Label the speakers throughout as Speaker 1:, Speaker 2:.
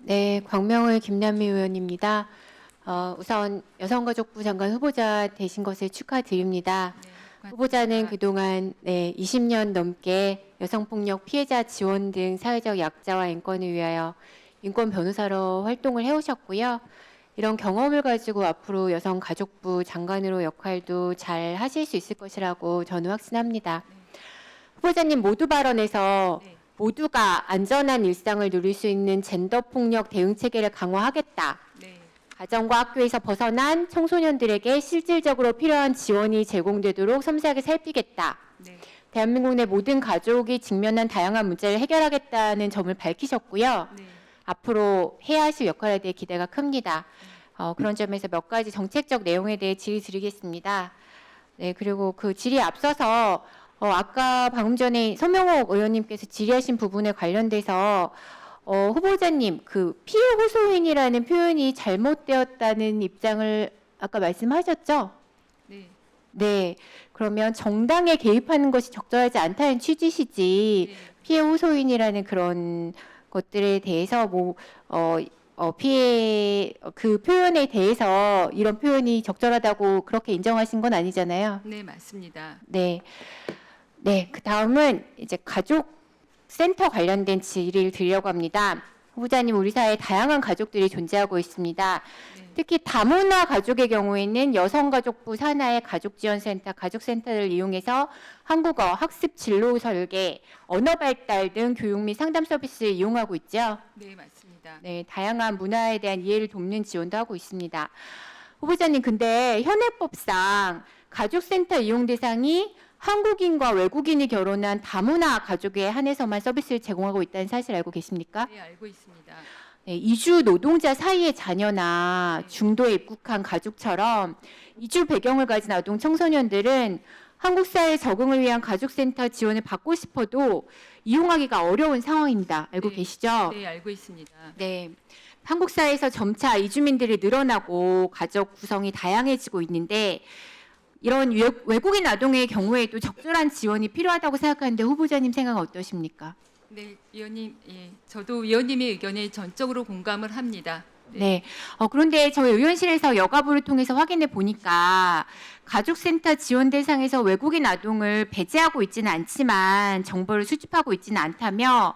Speaker 1: 네, 광명의 김남미 의원입니다. 우선 여성가족부 장관 후보자 되신 것을 축하드립니다.
Speaker 2: 네,
Speaker 1: 후보자는
Speaker 2: 고맙습니다.
Speaker 1: 그동안 20년 넘게 여성폭력 피해자 지원 등 사회적 약자와 인권을 위하여 인권 변호사로 활동을 해오셨고요. 이런 경험을 가지고 앞으로 여성가족부 장관으로 역할도 잘 하실 수 있을 것이라고 저는 확신합니다. 후보자님 모두 발언에서
Speaker 2: 네.
Speaker 1: 모두가 안전한 일상을 누릴 수 있는 젠더 폭력 대응 체계를 강화하겠다.
Speaker 2: 네.
Speaker 1: 가정과 학교에서 벗어난 청소년들에게 실질적으로 필요한 지원이 제공되도록 섬세하게 살피겠다.
Speaker 2: 네.
Speaker 1: 대한민국 내 모든 가족이 직면한 다양한 문제를 해결하겠다는 점을 밝히셨고요.
Speaker 2: 네.
Speaker 1: 앞으로 해야 하실 역할에 대해 기대가 큽니다. 그런 점에서 몇 가지 정책적 내용에 대해 질의드리겠습니다. 네, 그리고 그 질의에 앞서서 아까 방금 전에 서명옥 의원님께서 질의하신 부분에 관련돼서 후보자님 그 피해 호소인이라는 표현이 잘못되었다는 입장을 아까 말씀하셨죠?
Speaker 2: 네.
Speaker 1: 네, 그러면 정당에 개입하는 것이 적절하지 않다는 취지시지
Speaker 2: 네.
Speaker 1: 피해 호소인이라는 그런 것들에 대해서 피해 그 표현에 대해서 이런 표현이 적절하다고 그렇게 인정하신 건 아니잖아요.
Speaker 2: 네, 맞습니다.
Speaker 1: 네. 네, 그 다음은 이제 가족 센터 관련된 질의를 드리려고 합니다. 후보자님, 우리 사회에 다양한 가족들이 존재하고 있습니다.
Speaker 2: 네.
Speaker 1: 특히 다문화 가족의 경우에는 여성가족부 산하의 가족지원센터, 가족센터를 이용해서 한국어, 학습 진로 설계, 언어 발달 등 교육 및 상담 서비스를 이용하고 있죠.
Speaker 2: 네, 맞습니다.
Speaker 1: 네, 다양한 문화에 대한 이해를 돕는 지원도 하고 있습니다. 후보자님, 근데 현행법상 가족센터 이용 대상이 한국인과 외국인이 결혼한 다문화 가족에 한해서만 서비스를 제공하고 있다는 사실 알고 계십니까?
Speaker 2: 네, 알고 있습니다.
Speaker 1: 네, 이주 노동자 사이의 자녀나 중도에 입국한 가족처럼 이주 배경을 가진 아동 청소년들은 한국 사회 적응을 위한 가족센터 지원을 받고 싶어도 이용하기가 어려운 상황입니다. 알고
Speaker 2: 네.
Speaker 1: 계시죠?
Speaker 2: 네, 알고 있습니다.
Speaker 1: 네. 한국 사회에서 점차 이주민들이 늘어나고 가족 구성이 다양해지고 있는데 이런 외국인 아동의 경우에도 적절한 지원이 필요하다고 생각하는데 후보자님 생각은 어떠십니까?
Speaker 2: 네, 위원님, 예, 저도 위원님의 의견에 전적으로 공감을 합니다.
Speaker 1: 네. 그런데 저희 의원실에서 여가부를 통해서 확인해 보니까 가족센터 지원 대상에서 외국인 아동을 배제하고 있지는 않지만 정보를 수집하고 있지는 않다며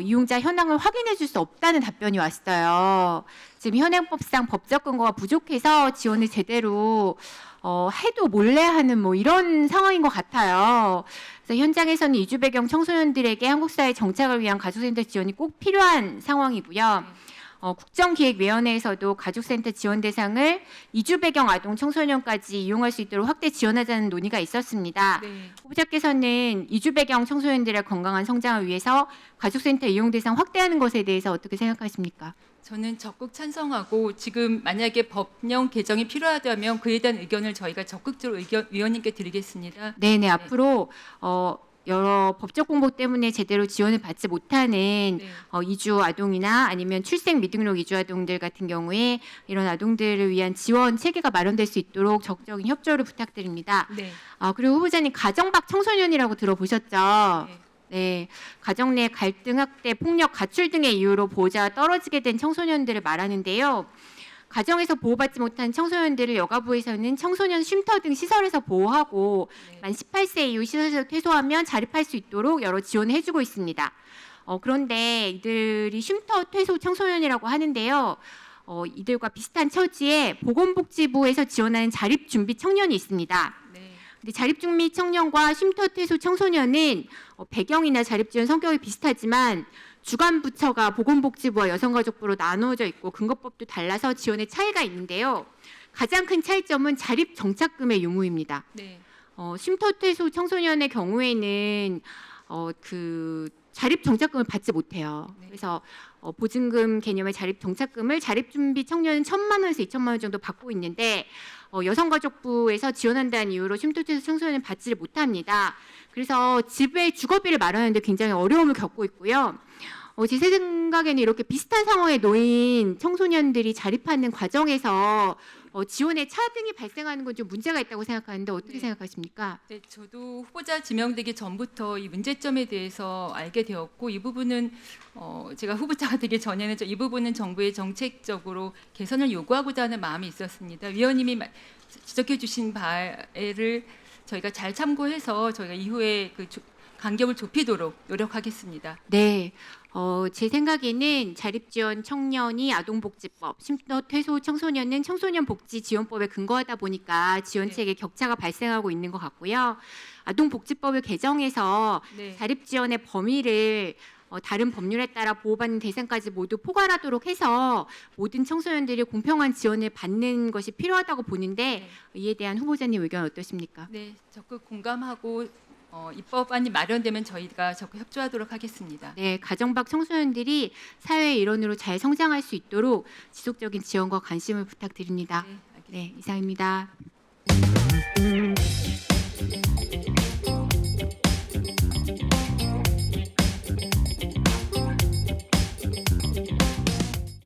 Speaker 1: 이용자 현황을 확인해 줄 수 없다는 답변이 왔어요. 지금 현행법상 법적 근거가 부족해서 지원을 제대로 해도 몰래 하는 이런 상황인 것 같아요. 그래서 현장에서는 이주 배경 청소년들에게 한국 사회 정착을 위한 가족센터 지원이 꼭 필요한 상황이고요. 국정기획위원회에서도 가족센터 지원 대상을 이주 배경 아동 청소년까지 이용할 수 있도록 확대 지원하자는 논의가 있었습니다.
Speaker 2: 네.
Speaker 1: 후보자께서는 이주 배경 청소년들의 건강한 성장을 위해서 가족센터 이용 대상 확대하는 것에 대해서 어떻게 생각하십니까?
Speaker 2: 저는 적극 찬성하고 지금 만약에 법령 개정이 필요하다면 그에 대한 의견을 저희가 적극적으로 위원님께 드리겠습니다.
Speaker 1: 네네, 앞으로 여러 법적 공보 때문에 제대로 지원을 받지 못하는
Speaker 2: 네.
Speaker 1: 이주 아동이나 아니면 출생 미등록 이주 아동들 같은 경우에 이런 아동들을 위한 지원 체계가 마련될 수 있도록 적극적인 협조를 부탁드립니다.
Speaker 2: 네.
Speaker 1: 그리고 후보자님 가정 밖 청소년이라고 들어보셨죠?
Speaker 2: 네.
Speaker 1: 네, 가정 내 갈등, 학대, 폭력, 가출 등의 이유로 보호자가 떨어지게 된 청소년들을 말하는데요. 가정에서 보호받지 못한 청소년들을 여가부에서는 청소년 쉼터 등 시설에서 보호하고
Speaker 2: 네.
Speaker 1: 만 18세 이후 시설에서 퇴소하면 자립할 수 있도록 여러 지원을 해주고 있습니다. 그런데 이들이 쉼터 퇴소 청소년이라고 하는데요. 이들과 비슷한 처지에 보건복지부에서 지원하는 자립준비 청년이 있습니다.
Speaker 2: 네.
Speaker 1: 근데 자립준비 청년과 쉼터 퇴소 청소년은 배경이나 자립지원 성격이 비슷하지만 주관 부처가 보건복지부와 여성가족부로 나누어져 있고 근거법도 달라서 지원의 차이가 있는데요. 가장 큰 차이점은 자립 정착금의 유무입니다.
Speaker 2: 네.
Speaker 1: 쉼터 퇴소 청소년의 경우에는 그 자립 정착금을 받지 못해요.
Speaker 2: 네.
Speaker 1: 그래서 보증금 개념의 자립 정착금을 자립준비 청년은 1,000만 원에서 2,000만 원 정도 받고 있는데 여성가족부에서 지원한다는 이유로 쉼터 퇴소 청소년은 받지를 못합니다. 그래서 집에 주거비를 마련하는데 굉장히 어려움을 겪고 있고요. 제 생각에는 이렇게 비슷한 상황에 놓인 청소년들이 자립하는 과정에서 지원에 차등이 발생하는 건 좀 문제가 있다고 생각하는데 어떻게
Speaker 2: 네.
Speaker 1: 생각하십니까?
Speaker 2: 네, 저도 후보자 지명되기 전부터 이 문제점에 대해서 알게 되었고 이 부분은 제가 후보자가 되기 전에는 이 부분은 정부의 정책적으로 개선을 요구하고자 하는 마음이 있었습니다. 위원님이 지적해 주신 바를 저희가 잘 참고해서 저희가 이후에 그 간격을 좁히도록 노력하겠습니다.
Speaker 1: 네. 제 생각에는 자립지원 청년이 아동복지법, 쉼터퇴소 청소년은 청소년복지지원법에 근거하다 보니까 지원책에 격차가 발생하고 있는 것 같고요. 아동복지법을 개정해서
Speaker 2: 네.
Speaker 1: 자립지원의 범위를 다른 법률에 따라 보호받는 대상까지 모두 포괄하도록 해서 모든 청소년들이 공평한 지원을 받는 것이 필요하다고 보는데 이에 대한 후보자님 의견 어떠십니까?
Speaker 2: 네, 적극 공감하고 입법안이 마련되면 저희가 적극 협조하도록 하겠습니다.
Speaker 1: 네, 가정 밖 청소년들이 사회의 일원으로 잘 성장할 수 있도록 지속적인 지원과 관심을 부탁드립니다.
Speaker 2: 네, 알겠습니다.
Speaker 1: 네, 이상입니다.